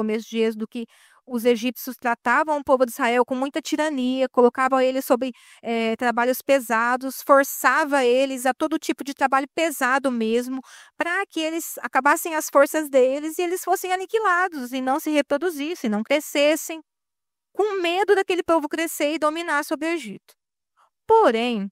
começo de Êxodo, que os egípcios tratavam o povo de Israel com muita tirania, colocavam eles sobre trabalhos pesados, forçava eles a todo tipo de trabalho pesado mesmo, para que eles acabassem as forças deles e eles fossem aniquilados e não se reproduzissem, não crescessem, com medo daquele povo crescer e dominar sobre o Egito. Porém,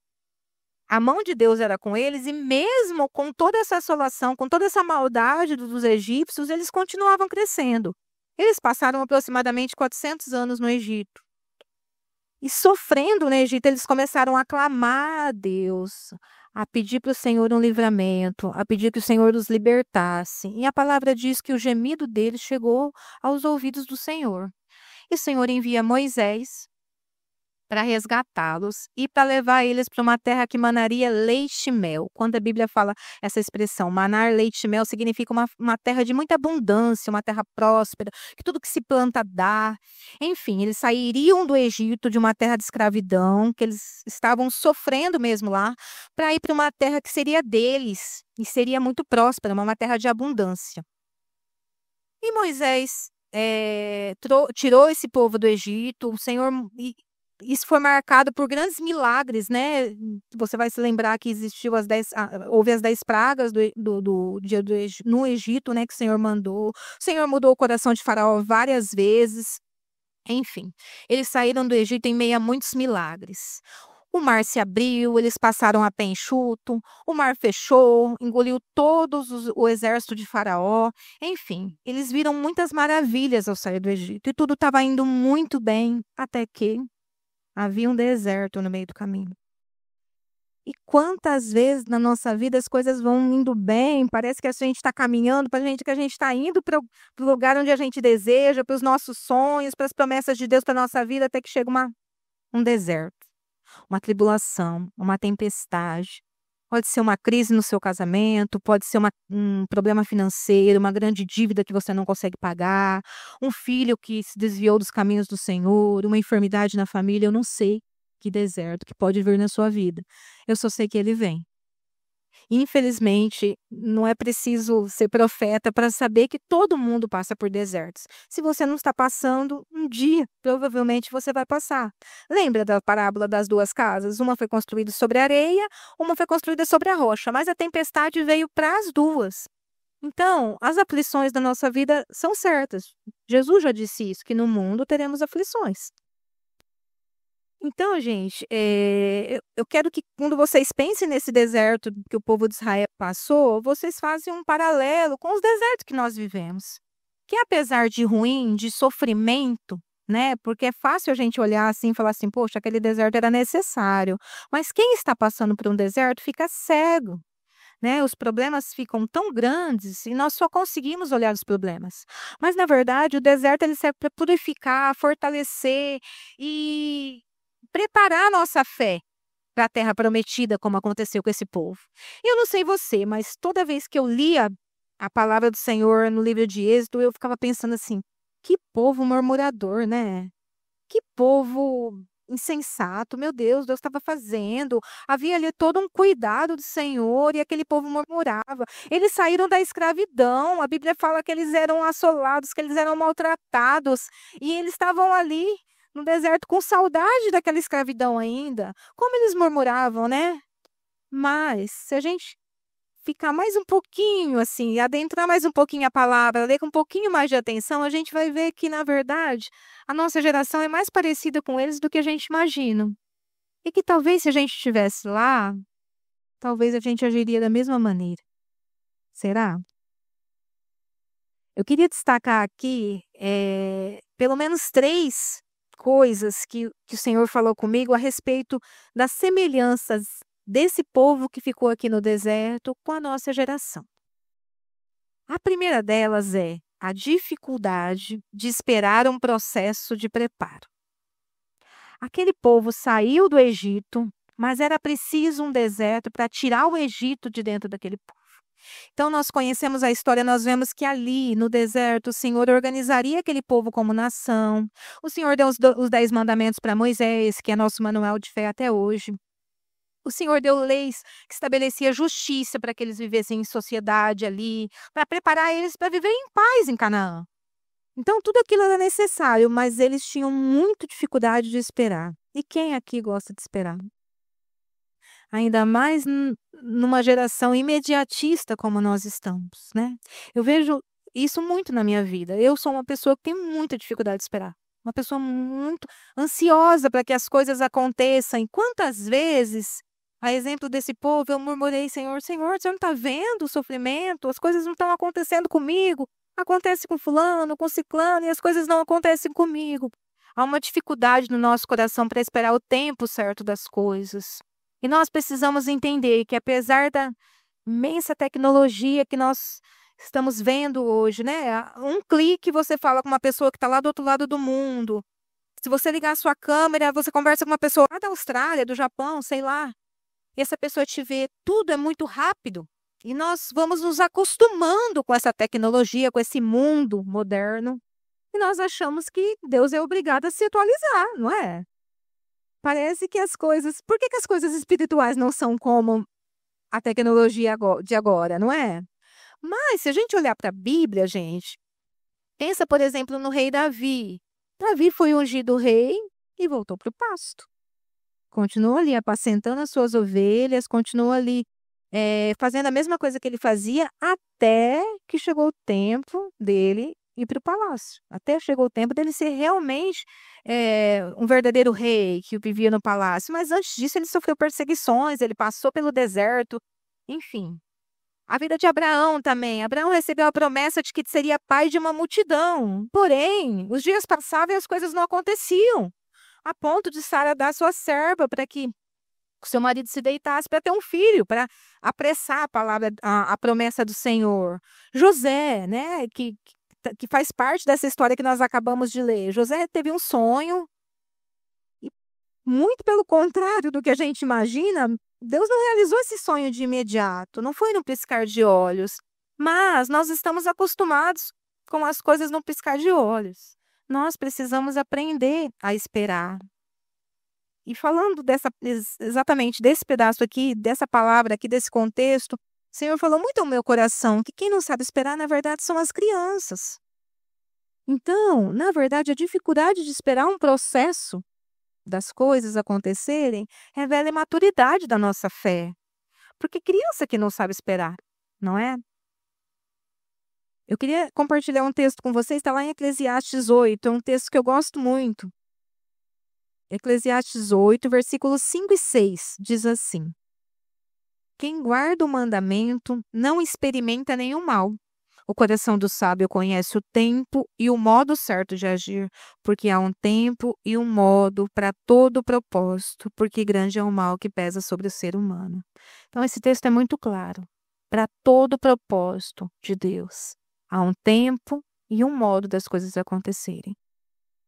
a mão de Deus era com eles e mesmo com toda essa assolação, com toda essa maldade dos egípcios, eles continuavam crescendo. Eles passaram aproximadamente 400 anos no Egito. E sofrendo no Egito, eles começaram a clamar a Deus, a pedir para o Senhor um livramento, a pedir que o Senhor os libertasse. E a palavra diz que o gemido deles chegou aos ouvidos do Senhor. E o Senhor envia Moisés para resgatá-los e para levar eles para uma terra que manaria leite e mel. Quando a Bíblia fala essa expressão, manar leite e mel, significa uma terra de muita abundância, uma terra próspera, que tudo que se planta dá. Enfim, eles sairiam do Egito, de uma terra de escravidão, que eles estavam sofrendo mesmo lá, para ir para uma terra que seria deles e seria muito próspera, uma terra de abundância. E Moisés tirou esse povo do Egito, o Senhor. Isso foi marcado por grandes milagres, né? Você vai se lembrar que houve as 10 pragas no Egito, né? Que o Senhor mandou. O Senhor mudou o coração de Faraó várias vezes. Enfim, eles saíram do Egito em meio a muitos milagres. O mar se abriu, eles passaram a pé enxuto, o mar fechou, engoliu o exército de Faraó. Enfim, eles viram muitas maravilhas ao sair do Egito e tudo estava indo muito bem, até que havia um deserto no meio do caminho. E quantas vezes na nossa vida as coisas vão indo bem, parece que a gente está caminhando para que a gente está indo para o lugar onde a gente deseja, para os nossos sonhos, para as promessas de Deus para a nossa vida, até que chega um deserto, uma tribulação, uma tempestade. Pode ser uma crise no seu casamento, pode ser um problema financeiro, uma grande dívida que você não consegue pagar, um filho que se desviou dos caminhos do Senhor, uma enfermidade na família, eu não sei que deserto que pode vir na sua vida. Eu só sei que ele vem. Infelizmente, não é preciso ser profeta para saber que todo mundo passa por desertos. Se você não está passando, um dia, provavelmente você vai passar. Lembra da parábola das 2 casas? Uma foi construída sobre areia, uma foi construída sobre a rocha, mas a tempestade veio para as duas. Então, as aflições da nossa vida são certas. Jesus já disse isso, que no mundo teremos aflições. Então, gente, eu quero que quando vocês pensem nesse deserto que o povo de Israel passou, vocês façam um paralelo com os desertos que nós vivemos. Que apesar de ruim, de sofrimento, né? Porque é fácil a gente olhar assim e falar assim, poxa, aquele deserto era necessário. Mas quem está passando por um deserto fica cego, né? Os problemas ficam tão grandes e nós só conseguimos olhar os problemas. Mas, na verdade, o deserto ele serve para purificar, fortalecer e preparar a nossa fé para a terra prometida, como aconteceu com esse povo. Eu não sei você, mas toda vez que eu lia a palavra do Senhor no livro de Êxodo, eu ficava pensando assim: que povo murmurador, né? Que povo insensato, meu Deus estava fazendo. Havia ali todo um cuidado do Senhor e aquele povo murmurava. Eles saíram da escravidão. A Bíblia fala que eles eram assolados, que eles eram maltratados e eles estavam ali no deserto com saudade daquela escravidão ainda. Como eles murmuravam, né? Mas se a gente ficar mais um pouquinho assim, adentrar mais um pouquinho a palavra, ler com um pouquinho mais de atenção, a gente vai ver que, na verdade, a nossa geração é mais parecida com eles do que a gente imagina. E que talvez se a gente estivesse lá, talvez a gente agiria da mesma maneira. Será? Eu queria destacar aqui pelo menos 3 coisas que o Senhor falou comigo a respeito das semelhanças desse povo que ficou aqui no deserto com a nossa geração. A primeira delas é a dificuldade de esperar um processo de preparo. Aquele povo saiu do Egito, mas era preciso um deserto para tirar o Egito de dentro daquele povo. Então, nós conhecemos a história, nós vemos que ali no deserto o Senhor organizaria aquele povo como nação. O Senhor deu os 10 mandamentos para Moisés, que é nosso manual de fé até hoje. O Senhor deu leis que estabelecia justiça para que eles vivessem em sociedade ali, para preparar eles para viver em paz em Canaã. Então tudo aquilo era necessário, mas eles tinham muita dificuldade de esperar. E quem aqui gosta de esperar? Ainda mais numa geração imediatista como nós estamos, né. Eu vejo isso muito na minha vida. Eu sou uma pessoa que tem muita dificuldade de esperar, uma pessoa muito ansiosa para que as coisas aconteçam. E quantas vezes, a exemplo desse povo, eu murmurei: "Senhor, Senhor, você não está vendo o sofrimento? As coisas não estão acontecendo comigo. Acontece com fulano, com ciclano e as coisas não acontecem comigo". Há uma dificuldade no nosso coração para esperar o tempo certo das coisas. E nós precisamos entender que apesar da imensa tecnologia que nós estamos vendo hoje, né, um clique você fala com uma pessoa que está lá do outro lado do mundo. Se você ligar a sua câmera, você conversa com uma pessoa lá da Austrália, do Japão, sei lá, e essa pessoa te vê, tudo é muito rápido. E nós vamos nos acostumando com essa tecnologia, com esse mundo moderno, e nós achamos que Deus é obrigado a se atualizar, não é? Parece que as coisas por que que as coisas espirituais não são como a tecnologia de agora, não é? Mas se a gente olhar para a Bíblia, gente, pensa, por exemplo, no rei Davi. Davi foi ungido rei e voltou para o pasto. Continuou ali apacentando as suas ovelhas, continuou ali, fazendo a mesma coisa que ele fazia, até que chegou o tempo dele ir para o palácio. Até chegou o tempo dele ser realmente, um verdadeiro rei que vivia no palácio. Mas antes disso ele sofreu perseguições, ele passou pelo deserto, enfim. A vida de Abraão também. Abraão recebeu a promessa de que seria pai de uma multidão. Porém, os dias passavam e as coisas não aconteciam. A ponto de Sara dar sua serva para que o seu marido se deitasse para ter um filho, para apressar a palavra, a promessa do Senhor. José, né, que faz parte dessa história que nós acabamos de ler. José teve um sonho e, muito pelo contrário do que a gente imagina, Deus não realizou esse sonho de imediato, não foi no piscar de olhos. Mas nós estamos acostumados com as coisas no piscar de olhos. Nós precisamos aprender a esperar. E falando exatamente desse pedaço aqui, dessa palavra aqui, desse contexto, o Senhor falou muito ao meu coração que quem não sabe esperar, na verdade, são as crianças. Então, na verdade, a dificuldade de esperar um processo das coisas acontecerem revela a imaturidade da nossa fé. Porque criança que não sabe esperar, não é? Eu queria compartilhar um texto com vocês, está lá em Eclesiastes 8, é um texto que eu gosto muito. Eclesiastes 8, versículos 5 e 6, diz assim: Quem guarda o mandamento não experimenta nenhum mal. O coração do sábio conhece o tempo e o modo certo de agir, porque há um tempo e um modo para todo propósito, porque grande é o mal que pesa sobre o ser humano. Então, esse texto é muito claro. Para todo propósito de Deus, há um tempo e um modo das coisas acontecerem.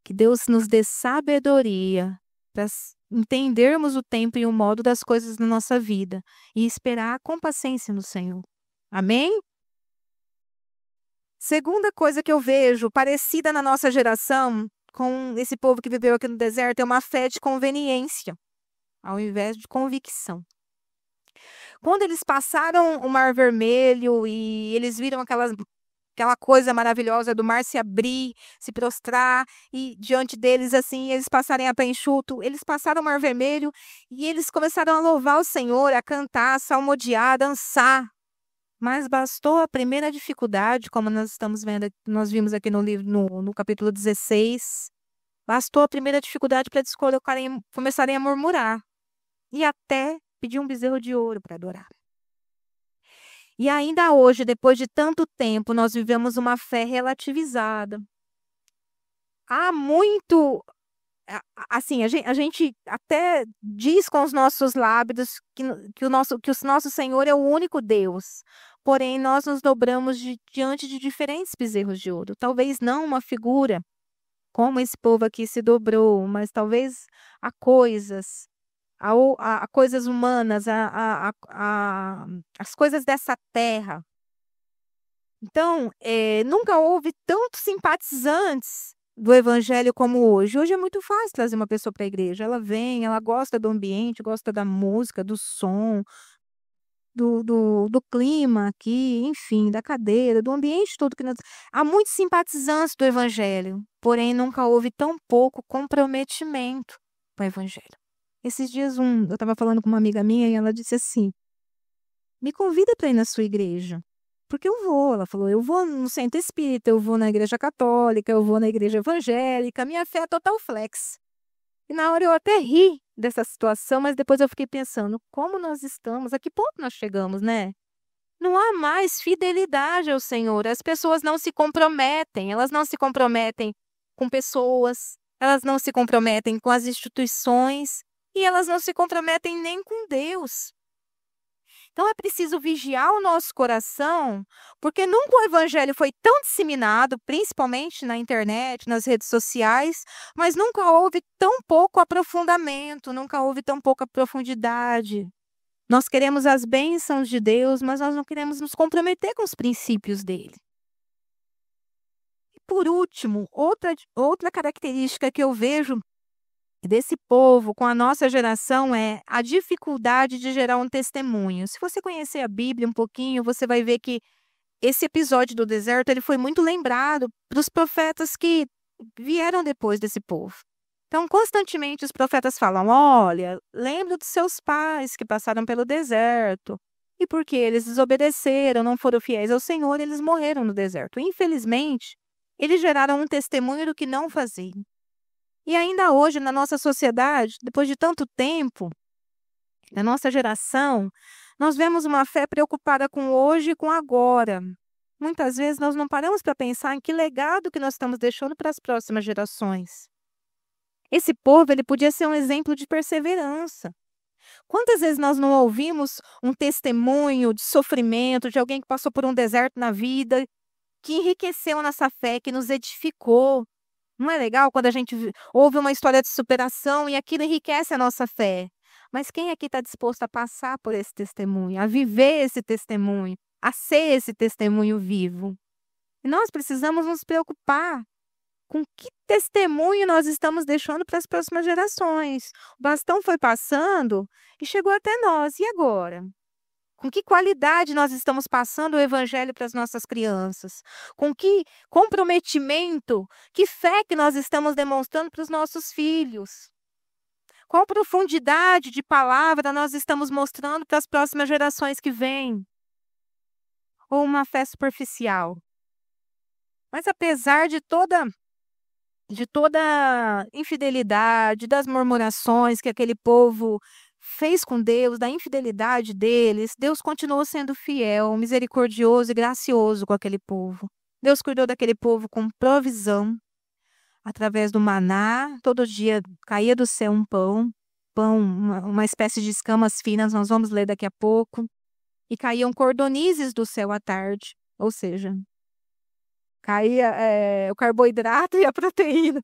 Que Deus nos dê sabedoria para entendermos o tempo e o modo das coisas na nossa vida e esperar com paciência no Senhor. Amém? Segunda coisa que eu vejo parecida na nossa geração com esse povo que viveu aqui no deserto é uma fé de conveniência, ao invés de convicção. Quando eles passaram o Mar Vermelho e eles viram aquela coisa maravilhosa do mar se abrir, se prostrar e diante deles, assim, eles passarem a pé enxuto, eles passaram o Mar Vermelho e eles começaram a louvar o Senhor, a cantar, a salmodiar, a dançar. Mas bastou a primeira dificuldade, como nós estamos vendo, nós vimos aqui no livro, no capítulo 16, bastou a primeira dificuldade para eles começarem a murmurar e até pedir um bezerro de ouro para adorar. E ainda hoje, depois de tanto tempo, nós vivemos uma fé relativizada. Há muito, assim, a gente até diz com os nossos lábios que o nosso Senhor é o único Deus. Porém, nós nos dobramos diante de diferentes bezerros de ouro. Talvez não uma figura como esse povo aqui se dobrou, mas talvez a coisas, a coisas humanas, as coisas dessa terra. Então, nunca houve tantos simpatizantes do evangelho como hoje. Hoje é muito fácil trazer uma pessoa para a igreja. Ela vem, ela gosta do ambiente, gosta da música, do som. do clima aqui, enfim, da cadeira, do ambiente todo que nós. Há muitos simpatizantes do evangelho, porém nunca houve tão pouco comprometimento com o evangelho. Esses dias eu estava falando com uma amiga minha e ela disse assim: me convida para ir na sua igreja. Porque eu vou. Ela falou: eu vou no centro espírita, eu vou na igreja católica, eu vou na igreja evangélica, minha fé é total flex. E na hora eu até ri dessa situação, mas depois eu fiquei pensando, como nós estamos, a que ponto nós chegamos, né? Não há mais fidelidade ao Senhor. As pessoas não se comprometem, elas não se comprometem com pessoas, elas não se comprometem com as instituições e elas não se comprometem nem com Deus. Então é preciso vigiar o nosso coração, porque nunca o evangelho foi tão disseminado, principalmente na internet, nas redes sociais, mas nunca houve tão pouco aprofundamento, nunca houve tão pouca profundidade. Nós queremos as bênçãos de Deus, mas nós não queremos nos comprometer com os princípios dele. E por último, outra característica que eu vejo desse povo com a nossa geração é a dificuldade de gerar um testemunho. Se você conhecer a Bíblia um pouquinho, você vai ver que esse episódio do deserto ele foi muito lembrado para os profetas que vieram depois desse povo. Então, constantemente os profetas falam: olha, lembra dos seus pais que passaram pelo deserto. E porque eles desobedeceram, não foram fiéis ao Senhor, eles morreram no deserto. Infelizmente, eles geraram um testemunho do que não faziam. E ainda hoje, na nossa sociedade, depois de tanto tempo, na nossa geração, nós vemos uma fé preocupada com o hoje e com o agora. Muitas vezes nós não paramos para pensar em que legado que nós estamos deixando para as próximas gerações. Esse povo, ele podia ser um exemplo de perseverança. Quantas vezes nós não ouvimos um testemunho de sofrimento de alguém que passou por um deserto na vida, que enriqueceu a nossa fé, que nos edificou? Não é legal quando a gente ouve uma história de superação e aquilo enriquece a nossa fé? Mas quem aqui está disposto a passar por esse testemunho, a viver esse testemunho, a ser esse testemunho vivo? E nós precisamos nos preocupar com que testemunho nós estamos deixando para as próximas gerações. O bastão foi passando e chegou até nós. E agora? Com que qualidade nós estamos passando o evangelho para as nossas crianças? Com que comprometimento, que fé que nós estamos demonstrando para os nossos filhos? Qual profundidade de palavra nós estamos mostrando para as próximas gerações que vêm? Ou uma fé superficial? Mas apesar de toda infidelidade, das murmurações que aquele povo fez com Deus, da infidelidade deles, Deus continuou sendo fiel, misericordioso e gracioso com aquele povo. Deus cuidou daquele povo com provisão, através do maná, todo dia caía do céu um pão, uma espécie de escamas finas, nós vamos ler daqui a pouco, e caíam cordonizes do céu à tarde, ou seja, caía o carboidrato e a proteína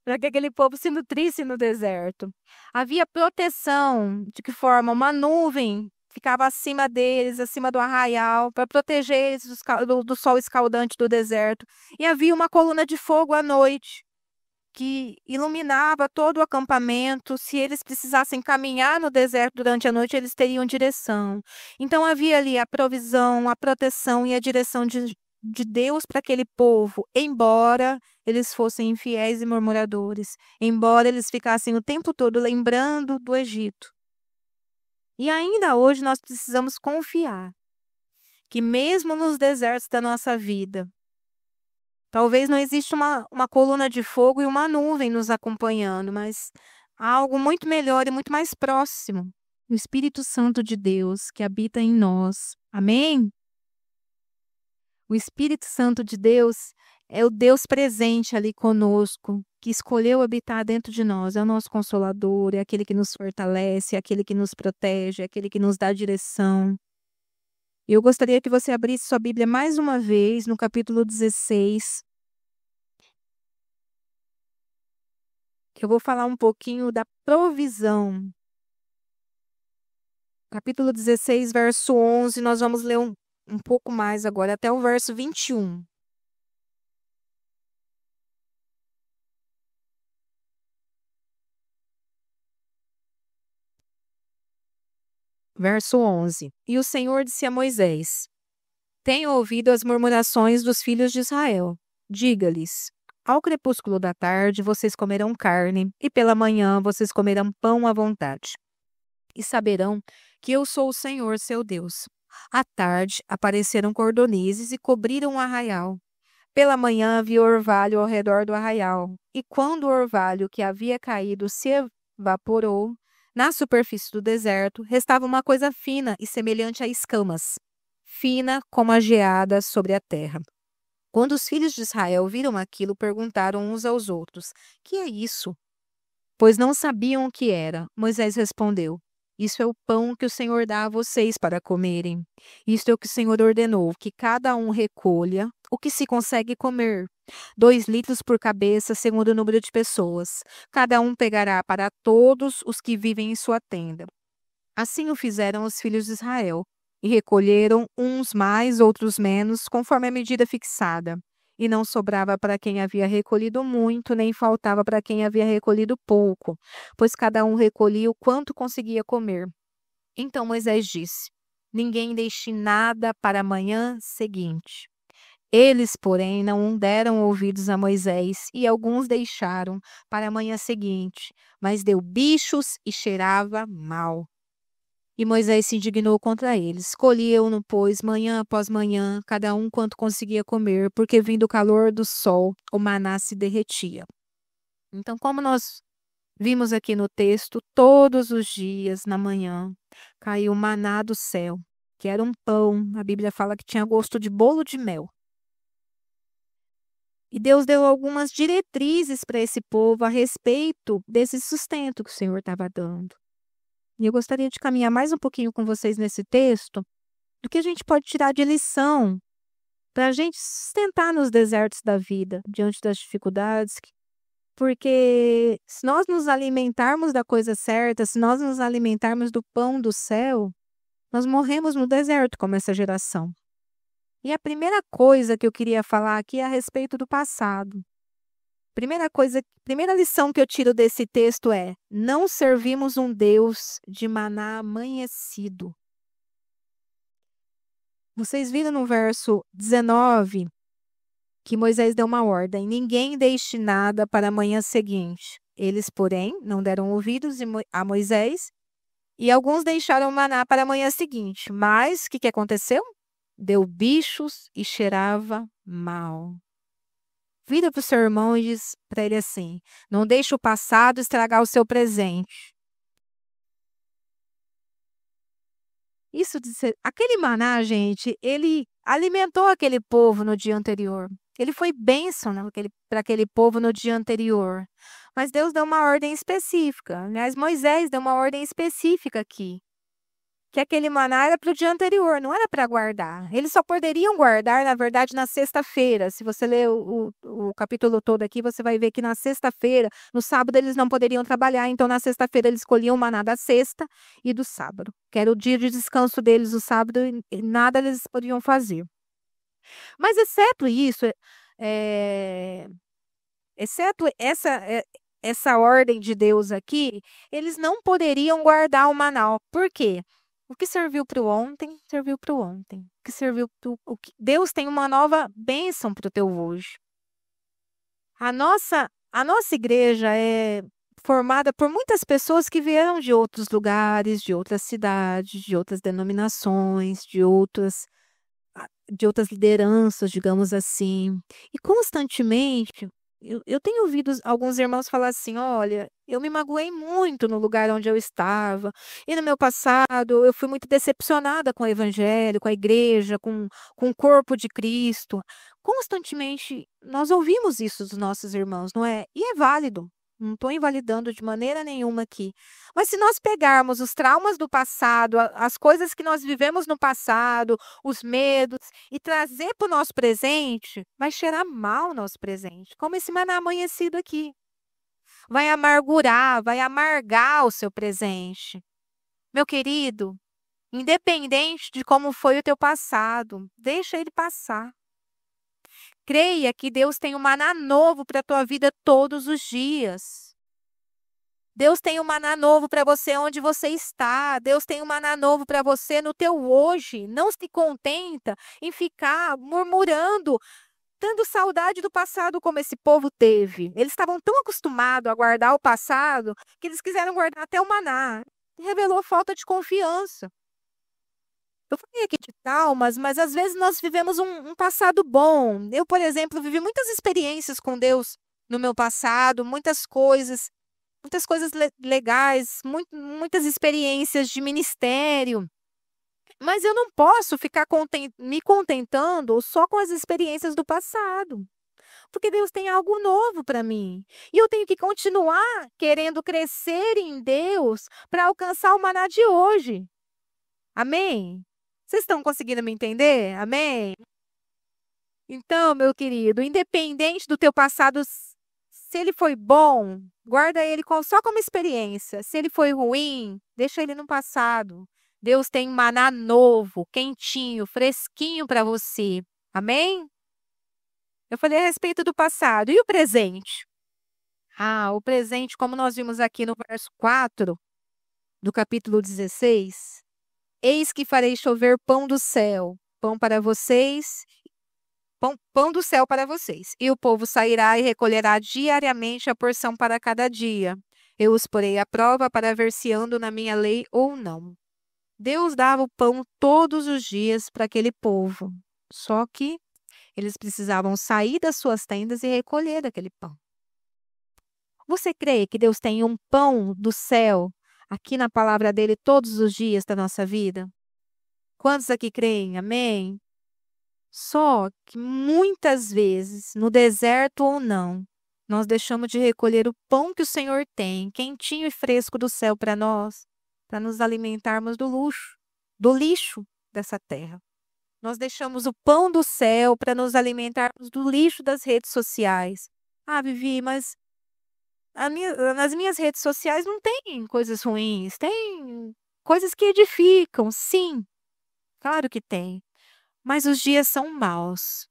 para que aquele povo se nutrisse no deserto. Havia proteção, de que forma? Uma nuvem ficava acima deles, acima do arraial, para proteger eles do sol escaldante do deserto. E havia uma coluna de fogo à noite, que iluminava todo o acampamento. Se eles precisassem caminhar no deserto durante a noite, eles teriam direção. Então havia ali a provisão, a proteção e a direção de Deus para aquele povo, embora eles fossem infiéis e murmuradores, embora eles ficassem o tempo todo lembrando do Egito. E ainda hoje nós precisamos confiar que mesmo nos desertos da nossa vida, talvez não exista uma coluna de fogo e uma nuvem nos acompanhando, mas há algo muito melhor e muito mais próximo. O Espírito Santo de Deus que habita em nós. Amém? O Espírito Santo de Deus é o Deus presente ali conosco, que escolheu habitar dentro de nós. É o nosso consolador, é aquele que nos fortalece, é aquele que nos protege, é aquele que nos dá direção. Eu gostaria que você abrisse sua Bíblia mais uma vez no capítulo 16. Que eu vou falar um pouquinho da provisão. Capítulo 16, verso 11, nós vamos ler um pouco mais agora, até o verso 21. Verso 11. E o Senhor disse a Moisés: Tenho ouvido as murmurações dos filhos de Israel. Diga-lhes: Ao crepúsculo da tarde vocês comerão carne, e pela manhã vocês comerão pão à vontade. E saberão que eu sou o Senhor, seu Deus. À tarde apareceram cordonizes e cobriram o arraial. Pela manhã havia orvalho ao redor do arraial, e quando o orvalho que havia caído se evaporou, na superfície do deserto restava uma coisa fina e semelhante a escamas, fina como a geada sobre a terra. Quando os filhos de Israel viram aquilo, perguntaram uns aos outros: Que é isso? Pois não sabiam o que era. Moisés respondeu: Isso é o pão que o Senhor dá a vocês para comerem. Isto é o que o Senhor ordenou, que cada um recolha o que se consegue comer. 2 litros por cabeça, segundo o número de pessoas. Cada um pegará para todos os que vivem em sua tenda. Assim o fizeram os filhos de Israel, e recolheram uns mais, outros menos, conforme a medida fixada. E não sobrava para quem havia recolhido muito, nem faltava para quem havia recolhido pouco, pois cada um recolhia o quanto conseguia comer. Então Moisés disse: Ninguém deixe nada para a manhã seguinte. Eles, porém, não deram ouvidos a Moisés, e alguns deixaram para a manhã seguinte, mas deu bichos e cheirava mal. E Moisés se indignou contra eles. Colhiam-no, pois, manhã após manhã, cada um quanto conseguia comer, porque vindo o calor do sol, o maná se derretia. Então, como nós vimos aqui no texto, todos os dias, na manhã, caiu o maná do céu, que era um pão. A Bíblia fala que tinha gosto de bolo de mel. E Deus deu algumas diretrizes para esse povo a respeito desse sustento que o Senhor estava dando. E eu gostaria de caminhar mais um pouquinho com vocês nesse texto, do que a gente pode tirar de lição para a gente sustentar nos desertos da vida, diante das dificuldades. Porque se nós nos alimentarmos da coisa certa, se nós nos alimentarmos do pão do céu, nós morremos no deserto como essa geração. E a primeira coisa que eu queria falar aqui é a respeito do passado. Primeira lição que eu tiro desse texto é: não servimos um Deus de maná amanhecido. Vocês viram no verso 19 que Moisés deu uma ordem: ninguém deixe nada para a manhã seguinte. Eles, porém, não deram ouvidos a Moisés, e alguns deixaram o maná para a manhã seguinte. Mas o que aconteceu? Deu bichos e cheirava mal. Vira para o seu irmão e diz para ele assim: não deixe o passado estragar o seu presente. Aquele maná, gente, ele alimentou aquele povo no dia anterior. Ele foi bênção para aquele povo no dia anterior. Mas Deus deu uma ordem específica. Aliás, Moisés deu uma ordem específica aqui. Que aquele maná era para o dia anterior, não era para guardar. Eles só poderiam guardar, na verdade, na sexta-feira. Se você ler o capítulo todo aqui, você vai ver que na sexta-feira, no sábado, eles não poderiam trabalhar. Então, na sexta-feira, eles escolhiam o maná da sexta e do sábado, que era o dia de descanso deles, o sábado, e nada eles podiam fazer. Mas, exceto isso, exceto essa ordem de Deus aqui, eles não poderiam guardar o maná. Por quê? O que serviu para o ontem, serviu para o ontem. O que serviu para Deus tem uma nova bênção para o teu hoje. A nossa igreja é formada por muitas pessoas que vieram de outros lugares, de outras cidades, de outras denominações, de outras lideranças, digamos assim. E constantemente eu tenho ouvido alguns irmãos falar assim: olha, eu me magoei muito no lugar onde eu estava, e no meu passado eu fui muito decepcionada com o evangelho, com a igreja, com o corpo de Cristo. Constantemente nós ouvimos isso dos nossos irmãos, não é? E é válido. Não estou invalidando de maneira nenhuma aqui. Mas se nós pegarmos os traumas do passado, as coisas que nós vivemos no passado, os medos, e trazer para o nosso presente, vai cheirar mal o nosso presente. Como esse maná amanhecido aqui. Vai amargurar, vai amargar o seu presente. Meu querido, independente de como foi o teu passado, deixa ele passar. Creia que Deus tem um maná novo para a tua vida todos os dias. Deus tem um maná novo para você onde você está. Deus tem um maná novo para você no teu hoje. Não se contenta em ficar murmurando, tendo saudade do passado como esse povo teve. Eles estavam tão acostumados a guardar o passado que eles quiseram guardar até o maná. Revelou falta de confiança. Eu falei aqui de traumas, mas às vezes nós vivemos um passado bom. Eu, por exemplo, vivi muitas experiências com Deus no meu passado, muitas coisas legais, muitas experiências de ministério. Mas eu não posso ficar me contentando só com as experiências do passado, porque Deus tem algo novo para mim. E eu tenho que continuar querendo crescer em Deus para alcançar o maná de hoje. Amém? Vocês estão conseguindo me entender? Amém? Então, meu querido, independente do teu passado, se ele foi bom, guarda ele só como experiência. Se ele foi ruim, deixa ele no passado. Deus tem um maná novo, quentinho, fresquinho para você. Amém? Eu falei a respeito do passado. E o presente? Ah, o presente, como nós vimos aqui no verso 4 do capítulo 16. Eis que farei chover pão do céu, pão para vocês, pão do céu para vocês. E o povo sairá e recolherá diariamente a porção para cada dia. Eu os porei à prova para ver se ando na minha lei ou não. Deus dava o pão todos os dias para aquele povo. Só que eles precisavam sair das suas tendas e recolher aquele pão. Você crê que Deus tem um pão do céu aqui na palavra dele todos os dias da nossa vida? Quantos aqui creem? Amém? Só que muitas vezes, no deserto ou não, nós deixamos de recolher o pão que o Senhor tem, quentinho e fresco do céu para nós, para nos alimentarmos do lixo dessa terra. Nós deixamos o pão do céu para nos alimentarmos do lixo das redes sociais. Ah, Vivi, mas nas minhas redes sociais não tem coisas ruins, tem coisas que edificam, sim, claro que tem. Mas os dias são maus.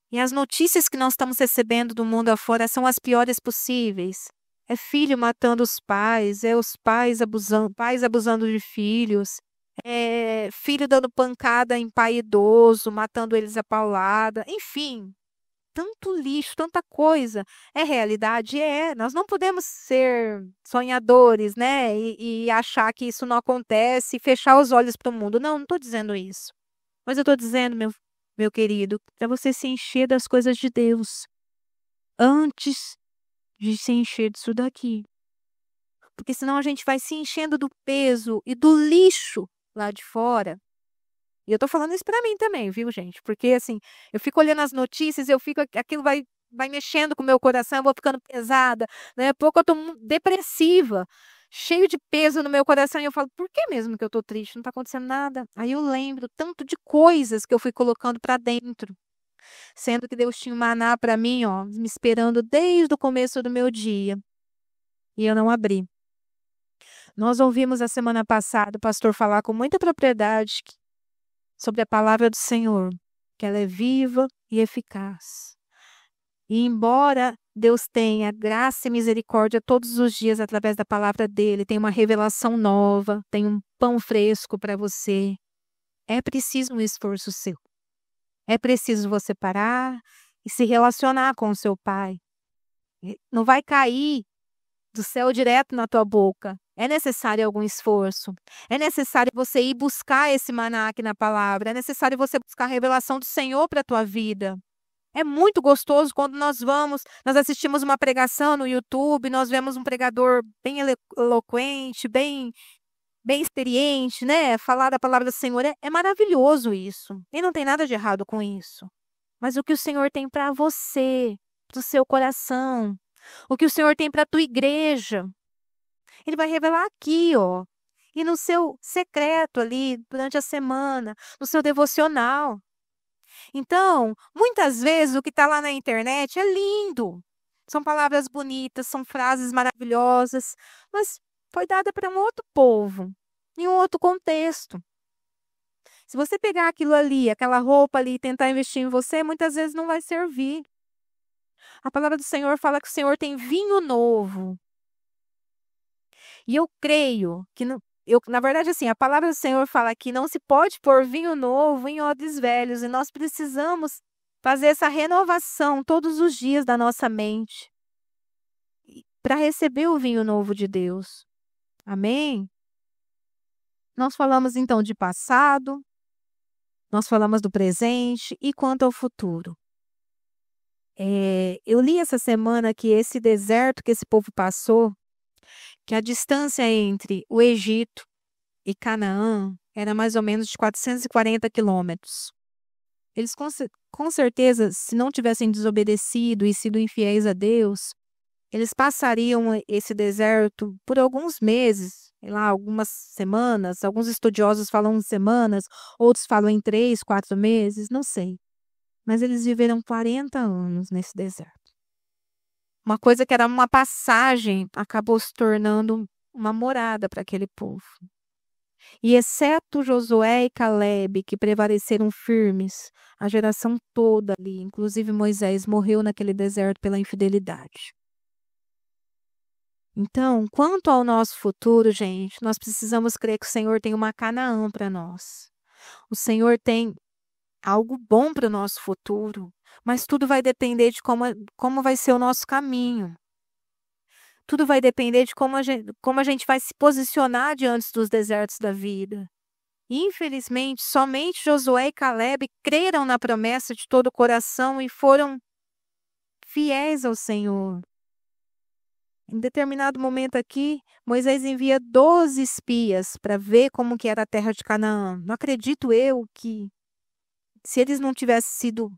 E as notícias que nós estamos recebendo do mundo afora são as piores possíveis. É filho matando os pais, é os pais abusando de filhos, é filho dando pancada em pai idoso, matando eles a paulada, enfim, tanto lixo, tanta coisa. É realidade? É. Nós não podemos ser sonhadores, né? E achar que isso não acontece e fechar os olhos para o mundo. Não, não estou dizendo isso. Mas eu estou dizendo, meu querido, para você se encher das coisas de Deus antes de se encher disso daqui. Porque senão a gente vai se enchendo do peso e do lixo lá de fora. E eu tô falando isso para mim também, viu, gente? Porque assim, eu fico olhando as notícias, aquilo vai mexendo com o meu coração, eu vou ficando pesada, né? A pouco eu tô depressiva, cheio de peso no meu coração e eu falo, por que mesmo que eu tô triste? Não tá acontecendo nada. Aí eu lembro tanto de coisas que eu fui colocando para dentro, sendo que Deus tinha um maná para mim, ó, me esperando desde o começo do meu dia. E eu não abri. Nós ouvimos a semana passada o pastor falar com muita propriedade sobre a palavra do Senhor, que ela é viva e eficaz. E embora Deus tenha graça e misericórdia todos os dias através da palavra dele, tem uma revelação nova, tem um pão fresco para você, é preciso um esforço seu. É preciso você parar e se relacionar com o seu pai. Não vai cair do céu direto na tua boca. É necessário algum esforço. É necessário você ir buscar esse maná aqui na palavra. É necessário você buscar a revelação do Senhor para a tua vida. É muito gostoso quando nós assistimos uma pregação no YouTube, nós vemos um pregador bem eloquente, bem experiente, né? Falar da palavra do Senhor é maravilhoso isso. E não tem nada de errado com isso. Mas o que o Senhor tem para você, para o seu coração, o que o Senhor tem para a tua igreja, Ele vai revelar aqui, ó. E no seu secreto ali, durante a semana, no seu devocional. Então, muitas vezes o que está lá na internet é lindo. São palavras bonitas, são frases maravilhosas, mas foi dada para um outro povo, em um outro contexto. Se você pegar aquilo ali, aquela roupa ali e tentar investir em você, muitas vezes não vai servir. A palavra do Senhor fala que o Senhor tem vinho novo. E eu creio que na verdade, assim, a palavra do Senhor fala que não se pode pôr vinho novo em odres velhos, e nós precisamos fazer essa renovação todos os dias da nossa mente para receber o vinho novo de Deus. Amém? Nós falamos então de passado, nós falamos do presente e quanto ao futuro. Eu li essa semana que esse deserto que esse povo passou, que a distância entre o Egito e Canaã era mais ou menos de 440 quilômetros. Eles com certeza, se não tivessem desobedecido e sido infiéis a Deus, eles passariam esse deserto por alguns meses, sei lá, algumas semanas. Alguns estudiosos falam semanas, outros falam em 3, 4 meses, não sei. Mas eles viveram 40 anos nesse deserto. Uma coisa que era uma passagem acabou se tornando uma morada para aquele povo. E exceto Josué e Calebe, que prevaleceram firmes, a geração toda ali, inclusive Moisés, morreu naquele deserto pela infidelidade. Então, quanto ao nosso futuro, gente, nós precisamos crer que o Senhor tem uma Canaã para nós. O Senhor tem algo bom para o nosso futuro, mas tudo vai depender de como vai ser o nosso caminho. Tudo vai depender de como a gente vai se posicionar diante dos desertos da vida. Infelizmente, somente Josué e Calebe creram na promessa de todo o coração e foram fiéis ao Senhor. Em determinado momento aqui, Moisés envia 12 espias para ver como que era a terra de Canaã. Não acredito eu que, se eles não tivessem sido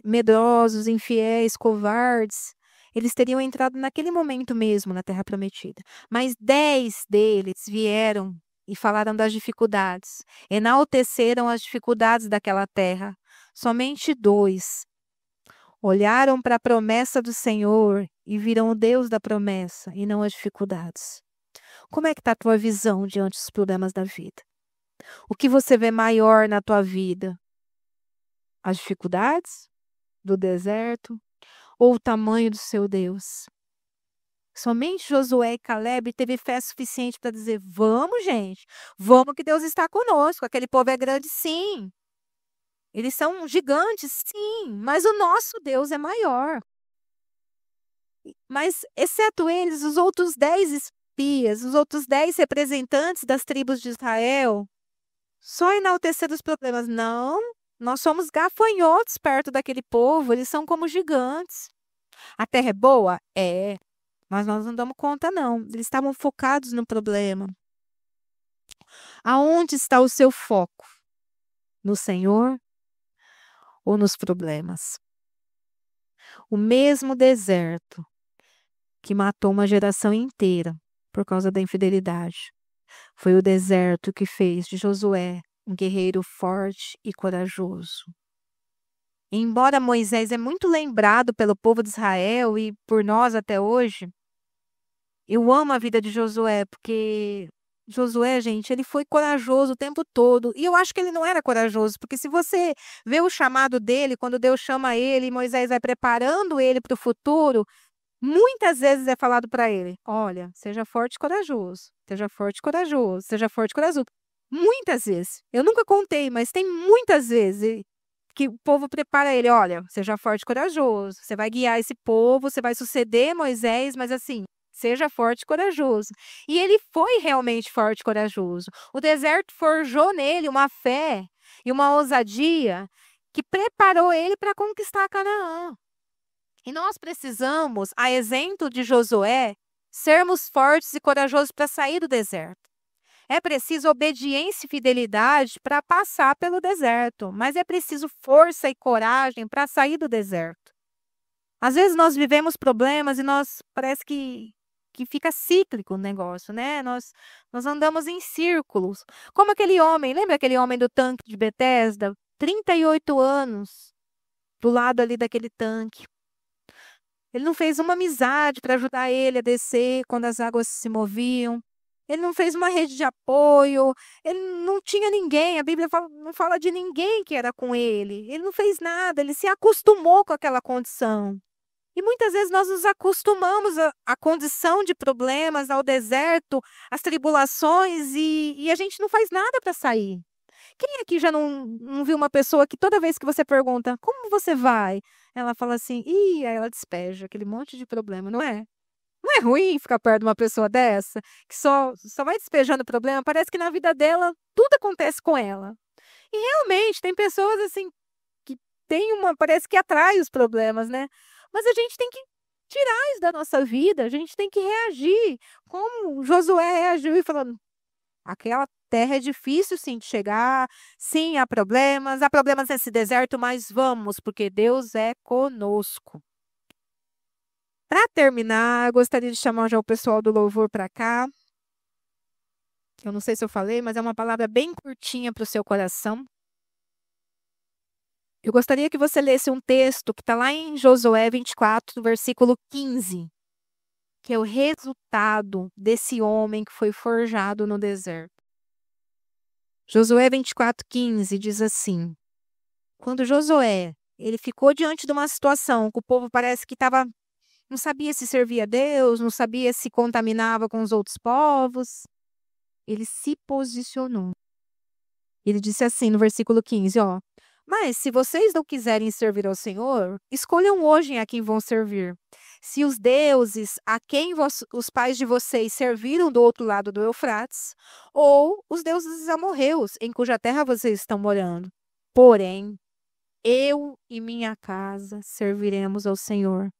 medrosos, infiéis, covardes, eles teriam entrado naquele momento mesmo na terra prometida. Mas 10 deles vieram e falaram das dificuldades, enalteceram as dificuldades daquela terra. Somente 2 olharam para a promessa do Senhor e viram o Deus da promessa e não as dificuldades. Como é que está a tua visão diante dos problemas da vida? O que você vê maior na tua vida? As dificuldades do deserto ou o tamanho do seu Deus? Somente Josué e Calebe teve fé suficiente para dizer: vamos, gente, vamos que Deus está conosco. Aquele povo é grande, sim. Eles são gigantes, sim, mas o nosso Deus é maior. Mas, exceto eles, os outros 10 espias, os outros 10 representantes das tribos de Israel, só enalteceram os problemas. Não, nós somos gafanhotos perto daquele povo, eles são como gigantes. A terra é boa? É, mas nós não damos conta, não. Eles estavam focados no problema. Aonde está o seu foco? No Senhor ou nos problemas? O mesmo deserto que matou uma geração inteira por causa da infidelidade foi o deserto que fez de Josué um guerreiro forte e corajoso. Embora Moisés é muito lembrado pelo povo de Israel e por nós até hoje, eu amo a vida de Josué, porque Josué, gente, ele foi corajoso o tempo todo. E eu acho que ele não era corajoso, porque se você vê o chamado dele, quando Deus chama ele e Moisés vai preparando ele para o futuro, muitas vezes é falado para ele: olha, seja forte e corajoso, seja forte e corajoso, seja forte e corajoso. Muitas vezes. Eu nunca contei, mas tem muitas vezes que o povo prepara ele: olha, seja forte e corajoso, você vai guiar esse povo, você vai suceder Moisés, mas assim, seja forte e corajoso. E ele foi realmente forte e corajoso. O deserto forjou nele uma fé e uma ousadia que preparou ele para conquistar Canaã. E nós precisamos, a exemplo de Josué, sermos fortes e corajosos para sair do deserto. É preciso obediência e fidelidade para passar pelo deserto, mas é preciso força e coragem para sair do deserto. Às vezes nós vivemos problemas e nós parece que fica cíclico o negócio, né? Nós andamos em círculos. Como aquele homem, lembra aquele homem do tanque de Betesda? 38 anos do lado ali daquele tanque. Ele não fez uma amizade para ajudar ele a descer quando as águas se moviam. Ele não fez uma rede de apoio. Ele não tinha ninguém. A Bíblia não fala de ninguém que era com ele. Ele não fez nada. Ele se acostumou com aquela condição. E muitas vezes nós nos acostumamos à condição de problemas, ao deserto, às tribulações, e a gente não faz nada para sair. Quem aqui já não viu uma pessoa que toda vez que você pergunta, como você vai? Ela fala assim, ih, aí ela despeja aquele monte de problema, não é? Não é ruim ficar perto de uma pessoa dessa, que só vai despejando problema? Parece que na vida dela tudo acontece com ela. E realmente, tem pessoas assim que tem parece que atrai os problemas, né? Mas a gente tem que tirar isso da nossa vida, a gente tem que reagir, como Josué reagiu e falando, aquela terra é difícil sim de chegar, sim, há problemas nesse deserto, mas vamos, porque Deus é conosco. Para terminar, eu gostaria de chamar já o pessoal do louvor para cá. Eu não sei se eu falei, mas é uma palavra bem curtinha para o seu coração. Eu gostaria que você lesse um texto que está lá em Josué 24, versículo 15, que é o resultado desse homem que foi forjado no deserto. Josué 24:15 diz assim: quando Josué, ele ficou diante de uma situação que o povo parece que não sabia se servia a Deus, não sabia se contaminava com os outros povos, ele se posicionou. Ele disse assim no versículo 15, ó: mas se vocês não quiserem servir ao Senhor, escolham hoje a quem vão servir. Se os deuses a quem os pais de vocês serviram do outro lado do Eufrates, ou os deuses amorreus em cuja terra vocês estão morando. Porém, eu e minha casa serviremos ao Senhor.